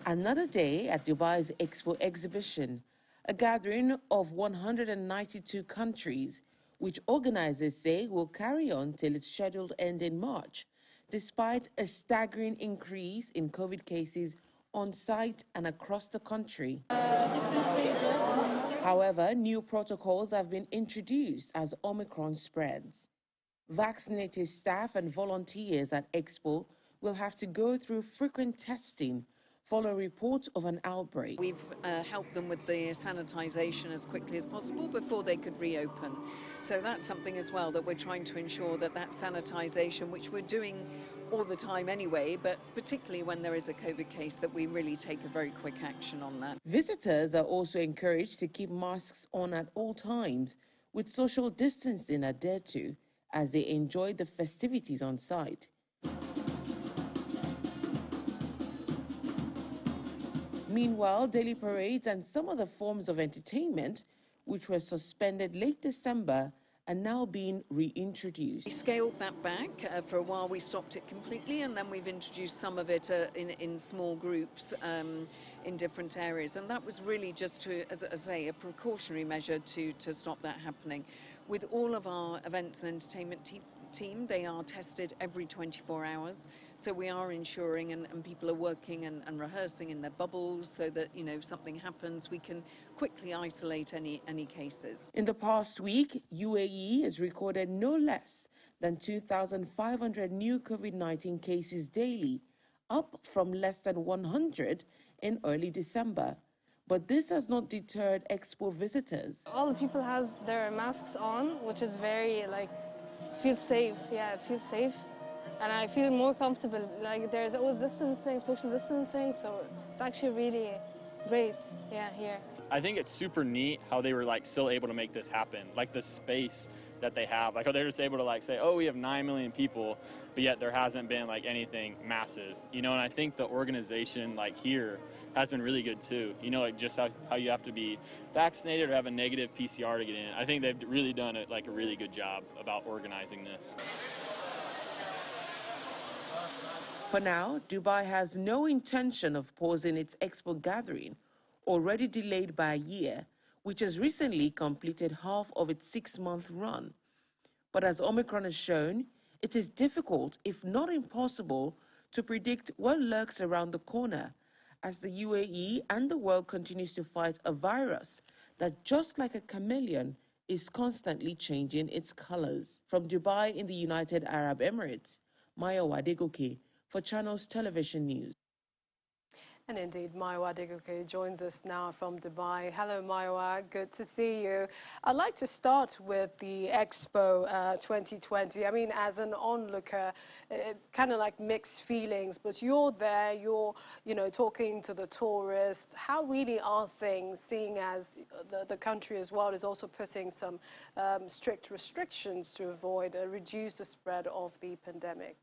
Another day at Dubai's Expo exhibition, a gathering of 192 countries, which organizers say will carry on till its scheduled end in March, despite a staggering increase in COVID cases on site and across the country. However, new protocols have been introduced as Omicron spreads. Vaccinated staff and volunteers at Expo will have to go through frequent testing following reports of an outbreak. We've helped them with the sanitization as quickly as possible before they could reopen. So that's something as well that we're trying to ensure that sanitization, which we're doing all the time anyway, but particularly when there is a COVID case, that we really take a very quick action on that. Visitors are also encouraged to keep masks on at all times, with social distancing adhered to as they enjoy the festivities on site. Meanwhile, daily parades and some other forms of entertainment, which were suspended late December, are now being reintroduced. We scaled that back. For a while we stopped it completely, and then we've introduced some of it in small groups in different areas. And that was really just to, as I say, a precautionary measure to stop that happening. With all of our events and entertainment team, they are tested every 24 hours. So we are ensuring, and people are working and rehearsing in their bubbles so that, you know, if something happens, we can quickly isolate any cases. In the past week, UAE has recorded no less than 2,500 new COVID-19 cases daily, up from less than 100 in early December. But this has not deterred Expo visitors. All the people has their masks on, which is very, feels safe. Yeah, it feels safe. And I feel more comfortable. There's always distancing, social distancing, so it's actually really great, here. I think it's super neat how they were still able to make this happen. The space that they have, they're just able to say, oh, we have 9 million people, but yet there hasn't been anything massive, and I think the organization here has been really good too. Just how you have to be vaccinated or have a negative PCR to get in. I think they've really done a really good job about organizing this. For now, Dubai has no intention of pausing its Expo gathering, already delayed by a year, which has recently completed half of its 6-month run. But as Omicron has shown, it is difficult, if not impossible, to predict what lurks around the corner as the UAE and the world continues to fight a virus that, just like a chameleon, is constantly changing its colors. From Dubai in the United Arab Emirates, Maya Wadegoke for Channels Television News. And indeed, Maiwa Degoke joins us now from Dubai. Hello, Maiwa. Good to see you. I'd like to start with the Expo 2020. I mean, as an onlooker, it's kind of mixed feelings, but you're there, you're, talking to the tourists. How really are things, seeing as the country as well is also putting some strict restrictions to avoid reduce the spread of the pandemic?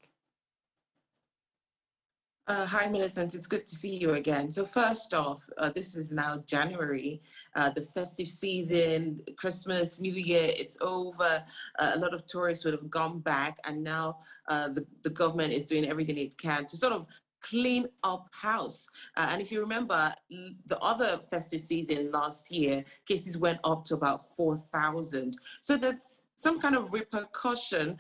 Hi, Millicent. It's good to see you again. So first off, this is now January, the festive season, Christmas, New Year, it's over. A lot of tourists would have gone back, and now the government is doing everything it can to sort of clean up house. And if you remember, the other festive season last year, cases went up to about 4,000. So there's some kind of repercussion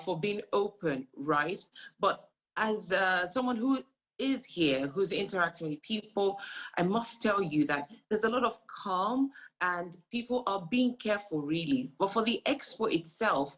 for being open, right? But as someone who is here, who's interacting with people, I must tell you that there's a lot of calm and people are being careful, really. But for the Expo itself,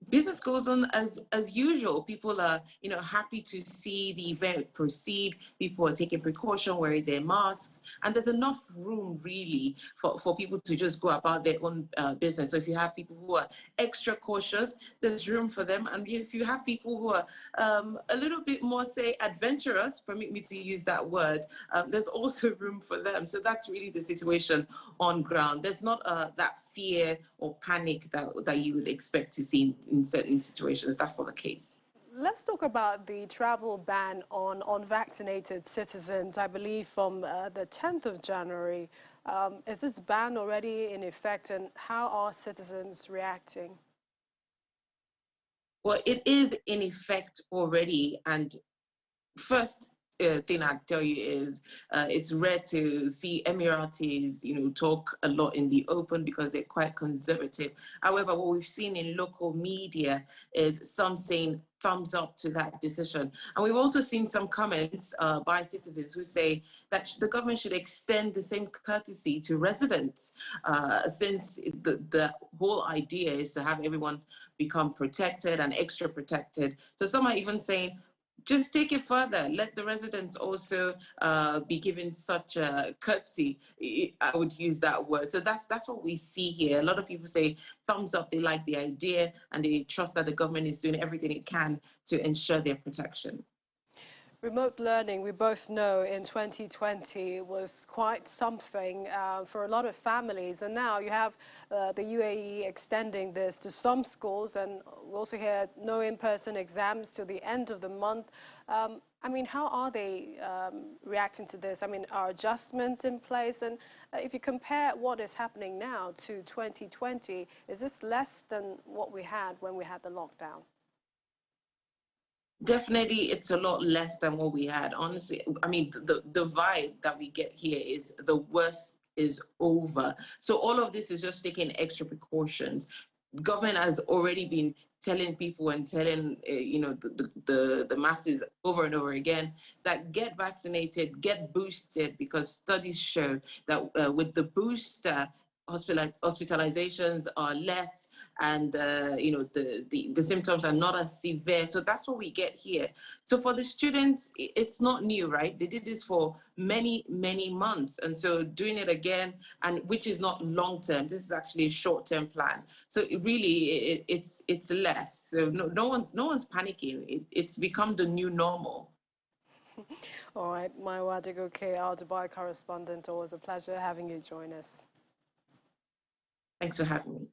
business goes on as usual. People are, happy to see the event proceed. People are taking precaution, wearing their masks, and there's enough room really for people to just go about their own business. So if you have people who are extra cautious, there's room for them. And if you have people who are a little bit more, say, adventurous, permit me to use that word, there's also room for them. So that's really the situation on ground. There's not that fear or panic that you would expect to see in certain situations. That's not the case. Let's talk about the travel ban on unvaccinated citizens, I believe from the 10th of January. Is this ban already in effect, and how are citizens reacting? Well, it is in effect already. And first, thing I'd tell you is it's rare to see Emiratis, talk a lot in the open because they're quite conservative. However, what we've seen in local media is some saying thumbs up to that decision. And we've also seen some comments by citizens who say that the government should extend the same courtesy to residents, since the whole idea is to have everyone become protected and extra protected. So some are even saying, just take it further. Let the residents also be given such a courtesy. I would use that word. So that's what we see here. A lot of people say thumbs up. They like the idea and they trust that the government is doing everything it can to ensure their protection. Remote learning, we both know in 2020 was quite something for a lot of families. And now you have the UAE extending this to some schools, and we also hear no in-person exams till the end of the month. I mean, how are they reacting to this? I mean, are adjustments in place? And if you compare what is happening now to 2020, is this less than what we had when we had the lockdown? Definitely, it's a lot less than what we had. Honestly, I mean, the vibe that we get here is the worst is over. So all of this is just taking extra precautions. Government has already been telling people and telling the masses over and over again that get vaccinated, get boosted, because studies show that with the booster, hospitalizations are less, and the symptoms are not as severe. So that's what we get here. So for the students, it's not new, right? They did this for many months, and so doing it again, and which is not long term. This is actually a short term plan. So it's less. So no one's panicking. It's become the new normal. All right, Maiwa Adegoke, our Dubai correspondent, always a pleasure having you join us. Thanks for having me.